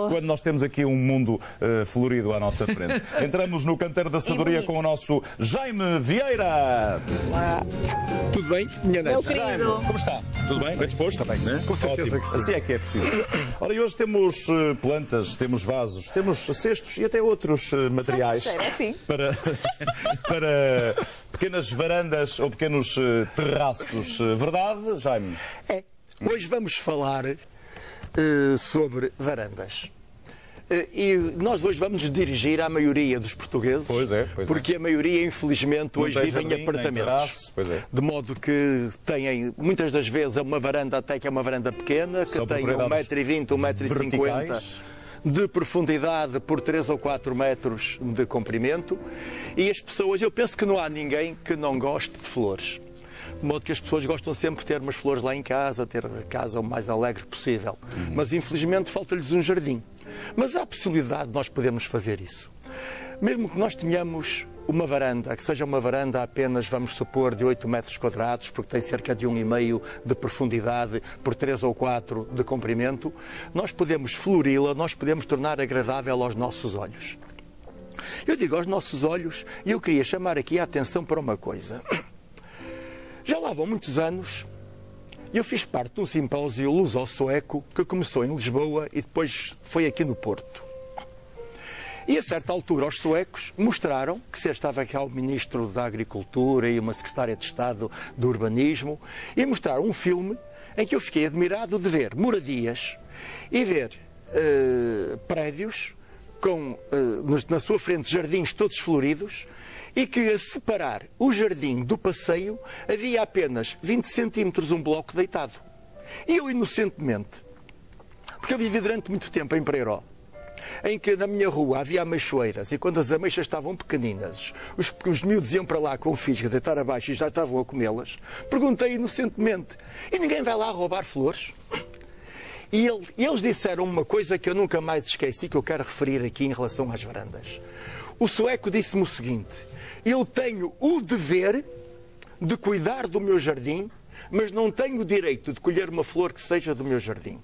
quando nós temos aqui um mundo florido à nossa frente. Entramos no Canteiro da Sabedoria com o nosso Jaime Vieira. Olá. Tudo bem, minha neta? Meu querido. Como está? Tudo bem? Bem disposto? Está bem, né? Com certeza que sim. Assim é que é preciso. Ora, e hoje temos plantas, temos vasos, temos cestos e até outros materiais para pequenas varandas ou pequenos terraços. Verdade, Jaime? É. Hoje vamos falar sobre varandas. E nós hoje vamos nos dirigir à maioria dos portugueses, porque a maioria, infelizmente, hoje vive em apartamentos. De modo que têm, muitas das vezes, uma varanda até que é uma varanda pequena, que tem 1,20 m, 1,50 m de profundidade por 3 ou 4 metros de comprimento. E as pessoas, eu penso que não há ninguém que não goste de flores. De modo que as pessoas gostam sempre de ter umas flores lá em casa, ter a casa o mais alegre possível. Mas, infelizmente, falta-lhes um jardim. Mas há a possibilidade de nós podermos fazer isso. Mesmo que nós tenhamos uma varanda, que seja uma varanda apenas, vamos supor, de 8 metros quadrados, porque tem cerca de 1,5 m de profundidade por 3 ou 4 de comprimento, nós podemos flori-la, nós podemos tornar agradável aos nossos olhos. Eu digo aos nossos olhos, e eu queria chamar aqui a atenção para uma coisa. Já lá vão muitos anos, eu fiz parte de um simpósio luso-sueco que começou em Lisboa e depois foi aqui no Porto. E a certa altura os suecos mostraram que estava cá o Ministro da Agricultura e uma Secretária de Estado do Urbanismo e mostraram um filme em que eu fiquei admirado de ver moradias e ver prédios com na sua frente jardins todos floridos e que a separar o jardim do passeio havia apenas 20 centímetros um bloco deitado. E eu inocentemente, porque eu vivi durante muito tempo em Pereiró, em que na minha rua havia ameixoeiras e quando as ameixas estavam pequeninas, os miúdos iam para lá com fisga, deitar abaixo e já estavam a comê-las, perguntei inocentemente, e ninguém vai lá roubar flores? E eles disseram uma coisa que eu nunca mais esqueci, que eu quero referir aqui em relação às varandas. O sueco disse-me o seguinte: eu tenho o dever de cuidar do meu jardim, mas não tenho o direito de colher uma flor que seja do meu jardim.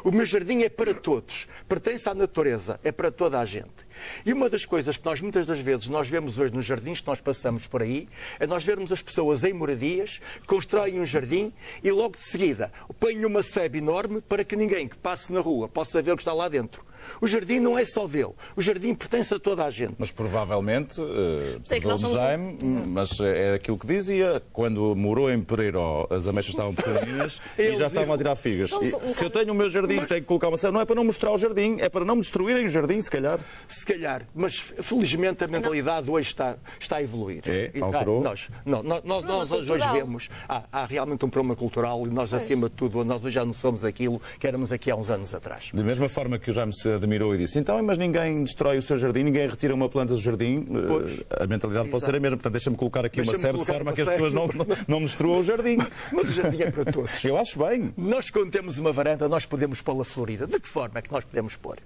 O meu jardim é para todos, pertence à natureza, é para toda a gente. E uma das coisas que nós muitas das vezes nós vemos hoje nos jardins que nós passamos por aí, é nós vermos as pessoas em moradias, constroem um jardim e logo de seguida põem uma sebe enorme para que ninguém que passe na rua possa ver o que está lá dentro. O jardim não é só dele, o jardim pertence a toda a gente. Mas provavelmente, Jaime, mas é aquilo que dizia, quando morou em Pereiró, as ameixas estavam pequeninas e já estavam a tirar figas. Se eu tenho o meu jardim, tenho que colocar uma sebe, não é para não mostrar o jardim, é para não me destruírem o jardim, se calhar. Se calhar, mas felizmente a mentalidade hoje está a evoluir. Nós hoje vemos, há realmente um problema cultural e nós, acima de tudo, nós hoje já não somos aquilo que éramos aqui há uns anos atrás. Da mesma forma que o Jaime se admirou e disse, então, mas ninguém destrói o seu jardim, ninguém retira uma planta do jardim, a mentalidade pode ser a mesma. Portanto, deixa-me colocar aqui uma sebe de forma que as pessoas não destruam o jardim. Mas o jardim é para todos. Eu acho bem. Nós, quando temos uma varanda, nós podemos pô-la florida. De que forma é que nós podemos pôr?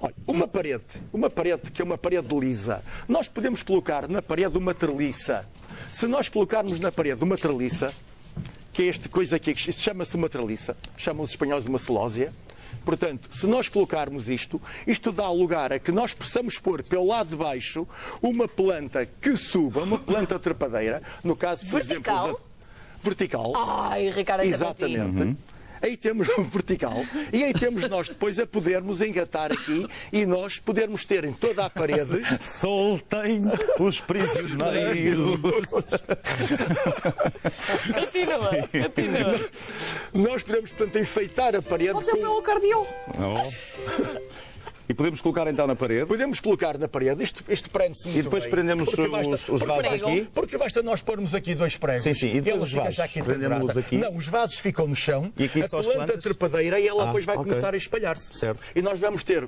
Olha, uma parede que é uma parede lisa, nós podemos colocar na parede uma treliça. Se nós colocarmos na parede uma treliça, que é esta coisa aqui, que chama-se uma treliça, chamam os espanhóis uma celósia. Portanto, se nós colocarmos isto dá lugar a que nós possamos pôr pelo lado de baixo uma planta que suba, uma planta trepadeira, no caso, por exemplo, vertical. Ai, Ricardo, exatamente. Aí temos um vertical e aí temos nós depois a podermos engatar aqui e nós podermos ter em toda a parede. Soltem os prisioneiros. Continua. Nós podemos, portanto, enfeitar a parede. Pode ser o meu acordeão. E podemos colocar então na parede? Podemos colocar na parede, isto prende-se muito bem. E depois prendemos os vasos aqui? Porque basta nós pormos aqui 2 pregos. Sim, e depois os vasos prendemos aqui? Não, os vasos ficam no chão, e aqui a planta trepadeira e ela depois vai começar a espalhar-se. Certo. E nós vamos ter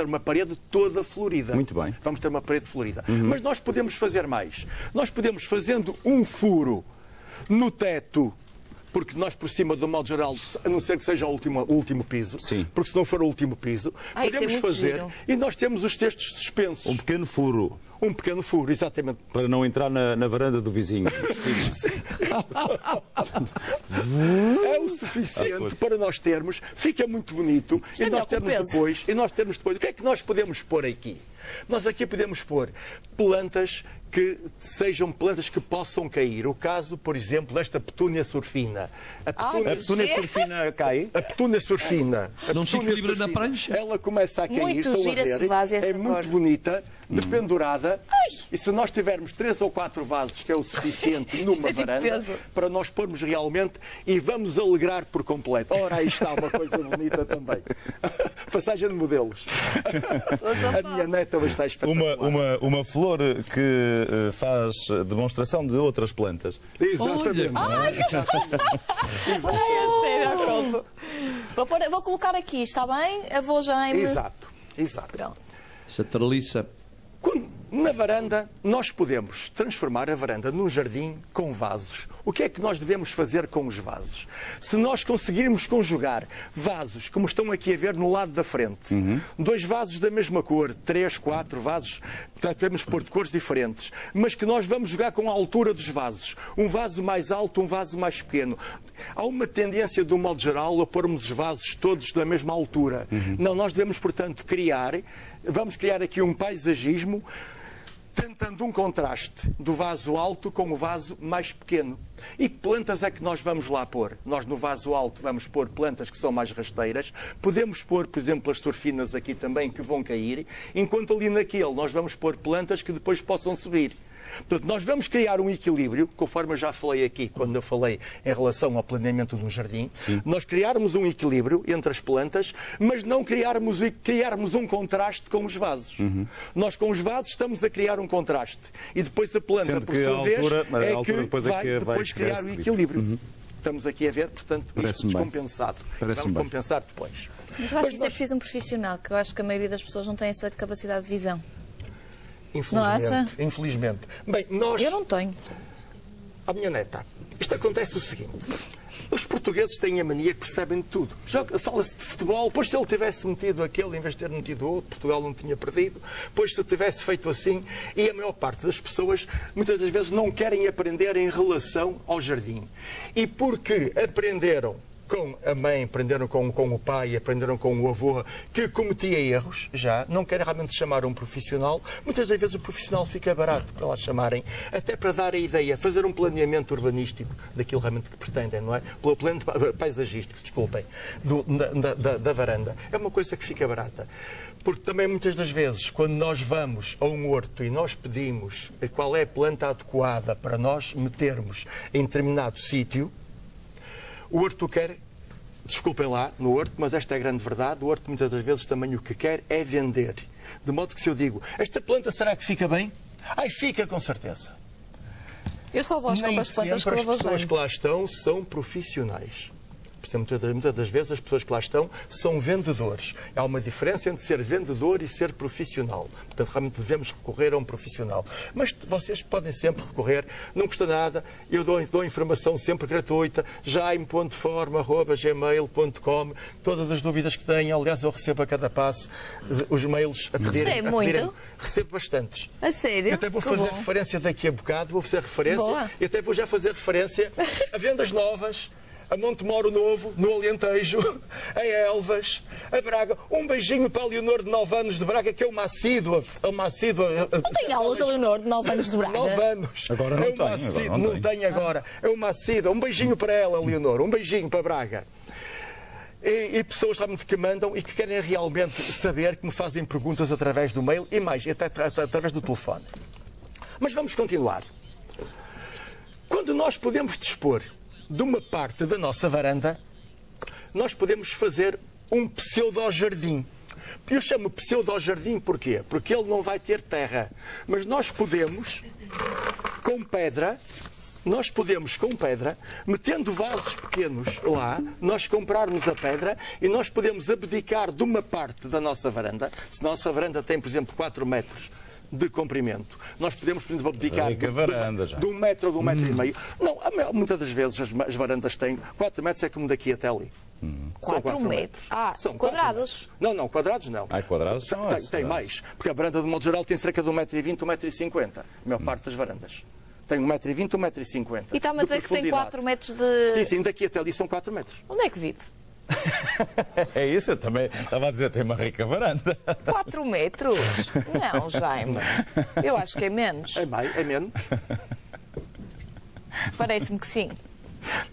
uma parede toda florida. Muito bem. Vamos ter uma parede florida. Mas nós podemos fazer mais. Nós podemos, fazendo um furo no teto porque nós por cima, do modo geral, a não ser que seja o último piso, porque se não for o último piso, podemos fazer, giro. E nós temos os textos suspensos. Um pequeno furo. Um pequeno furo, exatamente. Para não entrar na varanda do vizinho. É o suficiente para nós termos, fica muito bonito, e nós termos depois, o que é que nós podemos pôr aqui? Nós aqui podemos pôr plantas que sejam plantas que possam cair. O caso, por exemplo, desta petúnia surfina. A petúnia surfina cai? A petúnia surfina. Não se equilibra na prancha? Ela começa a cair, muito gira esse vaso, é muito bonita, dependurada. E se nós tivermos 3 ou 4 vasos, que é o suficiente numa varanda, para nós pormos realmente e vamos alegrar por completo. Ora, aí está uma coisa bonita também. Passagem de modelos. A minha neta vai estar espetacular. Uma flor que faz demonstração de outras plantas. Exatamente. Vou colocar aqui, está bem? A avó Jaime. Exato. Pronto. Essa treliça. Na varanda, nós podemos transformar a varanda num jardim com vasos. O que é que nós devemos fazer com os vasos? Se nós conseguirmos conjugar vasos, como estão aqui a ver no lado da frente, 2 vasos da mesma cor, 3, 4 vasos, devemos pôr de cores diferentes, mas que nós vamos jogar com a altura dos vasos. Um vaso mais alto, um vaso mais pequeno. Há uma tendência, de um modo geral, a pormos os vasos todos da mesma altura. Não, nós devemos, portanto, vamos criar aqui um paisagismo, tentando um contraste do vaso alto com o vaso mais pequeno. E que plantas é que nós vamos lá pôr? Nós no vaso alto vamos pôr plantas que são mais rasteiras. Podemos pôr, por exemplo, as surfinas aqui também, que vão cair, enquanto ali naquele nós vamos pôr plantas que depois possam subir. Portanto, nós vamos criar um equilíbrio, conforme eu já falei aqui, quando eu falei em relação ao planeamento de um jardim, nós criarmos um equilíbrio entre as plantas, mas não criarmos um contraste com os vasos. Nós com os vasos estamos a criar um contraste. E depois a planta, por sua vez, vai depois criar o equilíbrio. Estamos aqui a ver, portanto, isto descompensado. Vamos compensar depois. Mas eu acho que isso é preciso um profissional, que eu acho que a maioria das pessoas não tem essa capacidade de visão. Infelizmente. Bem, eu não tenho. A minha neta, isto acontece o seguinte. Os portugueses têm a mania que percebem de tudo. Fala-se de futebol, pois se ele tivesse metido aquele em vez de ter metido outro, Portugal não tinha perdido, pois se tivesse feito assim, e a maior parte das pessoas muitas das vezes não querem aprender em relação ao jardim. E porque aprenderam com a mãe, aprenderam com o pai, aprenderam com o avô, que cometia erros, não querem realmente chamar um profissional. Muitas das vezes o profissional fica barato para lá chamarem, até para dar a ideia, fazer um planeamento urbanístico daquilo realmente que pretendem, não é? Pelo plano paisagístico, desculpem, da varanda. É uma coisa que fica barata. Porque também muitas das vezes, quando nós vamos a um horto e nós pedimos qual é a planta adequada para nós metermos em determinado sítio, o horto quer, desculpem lá, no horto, mas esta é a grande verdade, o horto muitas das vezes também o que quer é vender. De modo que se eu digo, esta planta será que fica bem? Ai, fica com certeza. Eu só vou às compras plantas que eu vou. As pessoas que lá estão são profissionais. Muitas das vezes as pessoas que lá estão são vendedores. Há uma diferença entre ser vendedor e ser profissional. Portanto, realmente devemos recorrer a um profissional. Mas vocês podem sempre recorrer, não custa nada, eu dou informação sempre gratuita, jaime.forma@gmail.com, todas as dúvidas que tenham. Aliás, eu recebo a cada passo os mails a pedirem. Recebo bastantes. A sério? Eu até vou fazer referência daqui a bocado, vou fazer referência, e até vou já fazer referência a vendas novas, a Montemoro Novo, no Alentejo, a Elvas, a Braga. Um beijinho para a Leonor de 9 anos de Braga, que é uma assídua. Não tem aulas a Leonor de 9 anos de Braga? 9 anos. Agora não tem. Não tem agora. É uma assídua. Um beijinho para ela, Leonor. Um beijinho para Braga. E pessoas realmente que mandam e que querem realmente saber, que me fazem perguntas através do mail e mais, até através do telefone. Mas vamos continuar. Quando nós podemos dispor de uma parte da nossa varanda, nós podemos fazer um pseudo-jardim. Eu chamo pseudo-jardim porquê? Porque ele não vai ter terra. Mas nós podemos, com pedra, metendo vasos pequenos lá, nós comprarmos a pedra e nós podemos abdicar de uma parte da nossa varanda. Se a nossa varanda tem, por exemplo, 4 metros de comprimento. Nós podemos, por exemplo, abdicar de 1 metro ou de 1,5 metro. Não, muitas das vezes as varandas têm 4 metros, é como daqui até ali. 4 metros? São quadrados? Não, quadrados não. Quadrados tem mais, porque a varanda, de modo geral, tem cerca de 1,20 m, 1,50 m. A maior parte das varandas. Tem 1,20 m, 1,50 m. E está-me a dizer que tem 4 metros de... Sim, daqui até ali são 4 metros. Onde é que vive? É isso, eu também estava a dizer, tem uma rica varanda. 4 metros? Não, Jaime. Eu acho que é menos. É menos? Parece-me que sim.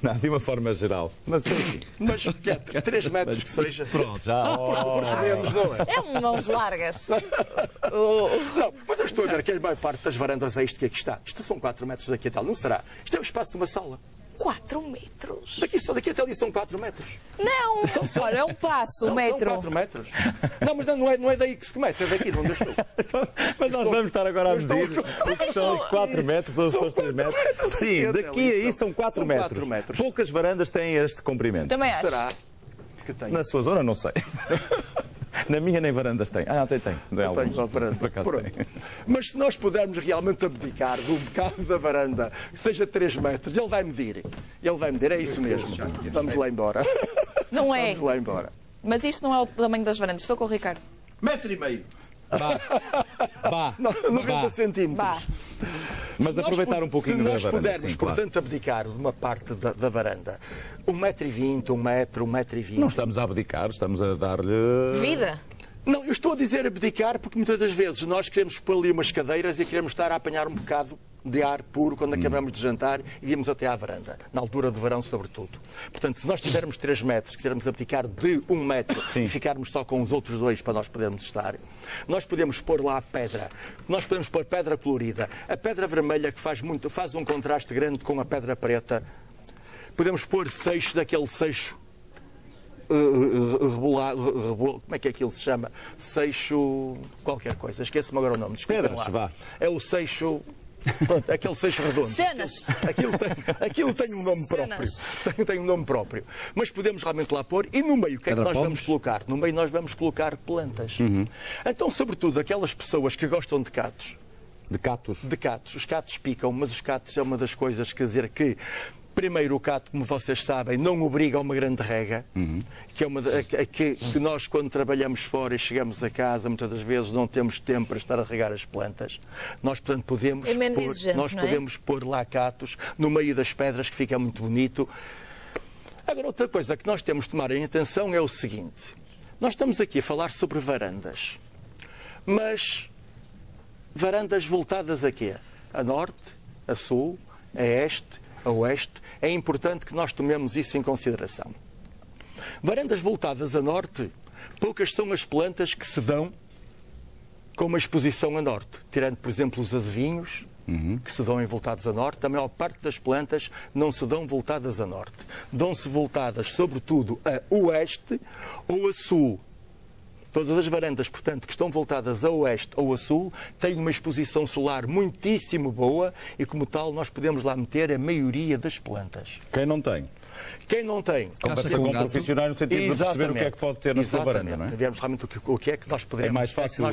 Não, de uma forma geral. Mas sim. Mas 3 metros que seja. Pronto, já. Por menos, não é? É um mãos largas. Não, mas eu estou a ver que a maior parte das varandas é isto que aqui está. Isto são 4 metros daqui até ali. Não será? Isto é o espaço de uma sala. 4 metros? Daqui até ali são 4 metros. Não! Olha, é um passo, um metro. São 4 metros. Não, mas não é daí que se começa, é daqui de onde eu estou. Mas nós vamos estar agora a medir se são os 4 metros ou se são os 3 metros. Sim, daqui aí são 4 metros. Poucas varandas têm este comprimento. Também acho. Será que tem? Na sua zona, não sei. Na minha nem varandas tem. Tem. Tem. Mas se nós pudermos realmente abdicar de um bocado da varanda, que seja 3 metros, ele vai medir. É isso mesmo. Vamos lá embora. Não é? Vamos lá embora. Mas isto não é o tamanho das varandas. Estou com o Ricardo. 1,5 m. 90 centímetros. Mas aproveitar um pouquinho da varanda. Se nós pudermos, portanto, abdicar de uma parte da varanda, 1,20 m, 1 metro, 1,20 m. Não estamos a abdicar, estamos a dar-lhe... Vida. Não, eu estou a dizer abdicar porque muitas das vezes nós queremos pôr ali umas cadeiras e queremos estar a apanhar um bocado de ar puro quando acabamos de jantar e íamos até à varanda, na altura do verão sobretudo. Portanto, se nós tivermos 3 metros, quisermos abdicar de 1 metro e ficarmos só com os outros 2 para nós podermos estar, nós podemos pôr lá a pedra. Nós podemos pôr pedra colorida. A pedra vermelha que faz um contraste grande com a pedra preta. Podemos pôr seixo daquele seixo como é que aquilo se chama? Seixo qualquer coisa, esquece-me agora o nome, desculpem lá. É o seixo, pronto, aquele seixo redondo. Cenas. Aquilo tem um nome próprio. Tem um nome próprio. Mas podemos realmente lá pôr. E no meio, o que é que nós vamos colocar? No meio nós vamos colocar plantas. Então, sobretudo, aquelas pessoas que gostam de catos. De catos? De catos. Os catos picam, mas os catos é uma das coisas, quer dizer, que... Primeiro, o cato, como vocês sabem, não obriga a uma grande rega, que nós, quando trabalhamos fora e chegamos a casa, muitas das vezes não temos tempo para estar a regar as plantas. Nós, portanto, podemos pôr lá catos no meio das pedras, que fica muito bonito. Agora, outra coisa que nós temos de tomar em atenção é o seguinte. Nós estamos aqui a falar sobre varandas, mas varandas voltadas a quê? A norte, a sul, a este, a oeste. É importante que nós tomemos isso em consideração. Varandas voltadas a norte, poucas são as plantas que se dão com uma exposição a norte. Tirando, por exemplo, os azevinhos, que se dão em voltados a norte, a maior parte das plantas não se dão voltadas a norte. Dão-se voltadas, sobretudo, a oeste ou a sul. Todas as varandas, portanto, que estão voltadas a oeste ou a sul, têm uma exposição solar muitíssimo boa e, como tal, nós podemos lá meter a maioria das plantas. Quem não tem? Quem não tem? Conversa com profissionais no sentido de perceber o que é que pode ter na sua varanda, não é? Vemos realmente o que é que nós poderemos... É mais fácil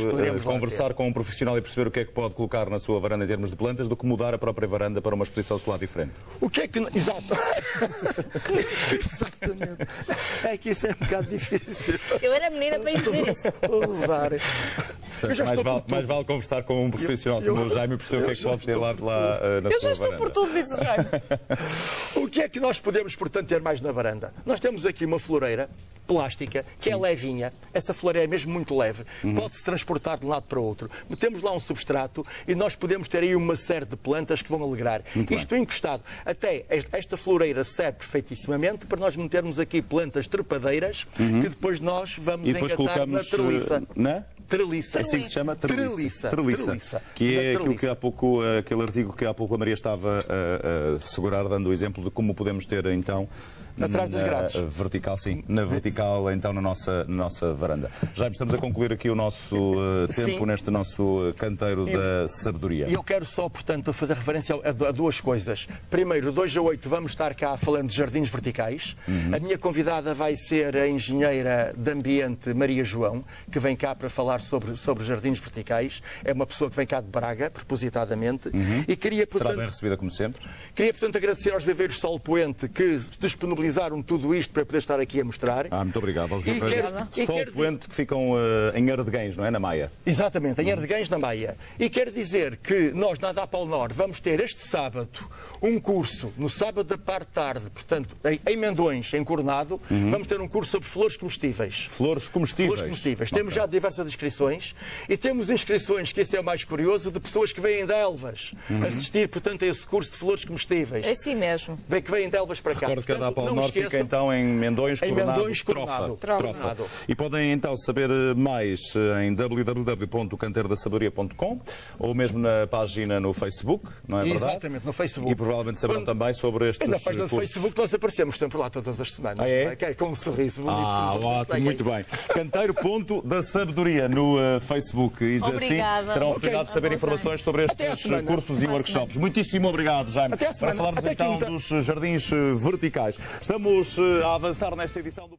conversar com um profissional e perceber o que é que pode colocar na sua varanda em termos de plantas do que mudar a própria varanda para uma exposição solar diferente. O que é que... Exato. Exatamente. É que isso é um bocado difícil. Eu era menina para exigir isso. Mais vale conversar com um profissional como o Jaime e perceber o que é que pode ter lá na sua varanda. Eu já estou por tudo, disse o Jaime. O que é que nós podemos, portanto, ter mais na varanda? Nós temos aqui uma floreira plástica, que é levinha. Essa floreira é mesmo muito leve. Pode-se transportar de um lado para o outro. Metemos lá um substrato e nós podemos ter aí uma série de plantas que vão alegrar. Isto encostado. Até esta floreira serve perfeitíssimamente para nós metermos aqui plantas trepadeiras que depois nós vamos engatar na treliça. Treliça. É assim que se chama? Treliça. Que é aquilo que há pouco, aquele artigo que há pouco a Maria estava a segurar, dando o exemplo de como podemos ter, então, Atrás das grades. Vertical, sim. Na vertical, então, na nossa varanda. Já estamos a concluir aqui o nosso tempo neste nosso canteiro da sabedoria. E eu quero só, portanto, fazer referência a duas coisas. Primeiro, 2 a 8, vamos estar cá falando de jardins verticais. A minha convidada vai ser a engenheira de ambiente Maria João, que vem cá para falar sobre jardins verticais. É uma pessoa que vem cá de Braga, propositadamente. E queria, portanto, será bem recebida, como sempre. Queria, portanto, agradecer aos Viveiros Sol Poente que disponibilizaram tudo isto para poder estar aqui a mostrar. Muito obrigado aos Viveiros Sol Poente que ficam em Ardegães, não é? Na Maia. Exatamente, em Ardegães, na Maia. E quero dizer que nós, na ADAPAL Nor, vamos ter este sábado um curso, no sábado da parte de tarde, portanto, em Mendões, em Coronado, vamos ter um curso sobre flores comestíveis. Flores comestíveis? Flores comestíveis. Temos já diversas inscrições e temos inscrições, que esse é o mais curioso, de pessoas que vêm de Elvas assistir, portanto, a esse curso de flores comestíveis. É assim mesmo. Que vêm de Elvas para cá. Recordo que a ADAPAL Nor fica então em Mendões, Coronado. Trofa. E podem então saber mais em www.canteirodasabedoria.com ou mesmo na página no Facebook, não é verdade? Exatamente, no Facebook. E provavelmente saberão também sobre estes cursos. Na página do Facebook nós aparecemos sempre lá todas as semanas. Que é com um sorriso bonito. Ótimo, muito bem. Canteiro.da-sabedoria no Facebook. E Obrigada. assim terão a oportunidade de saber informações sobre estes cursos e workshops. Muitíssimo obrigado, Jaime. Até a semana. Para falarmos então dos jardins verticais. Estamos a avançar nesta edição do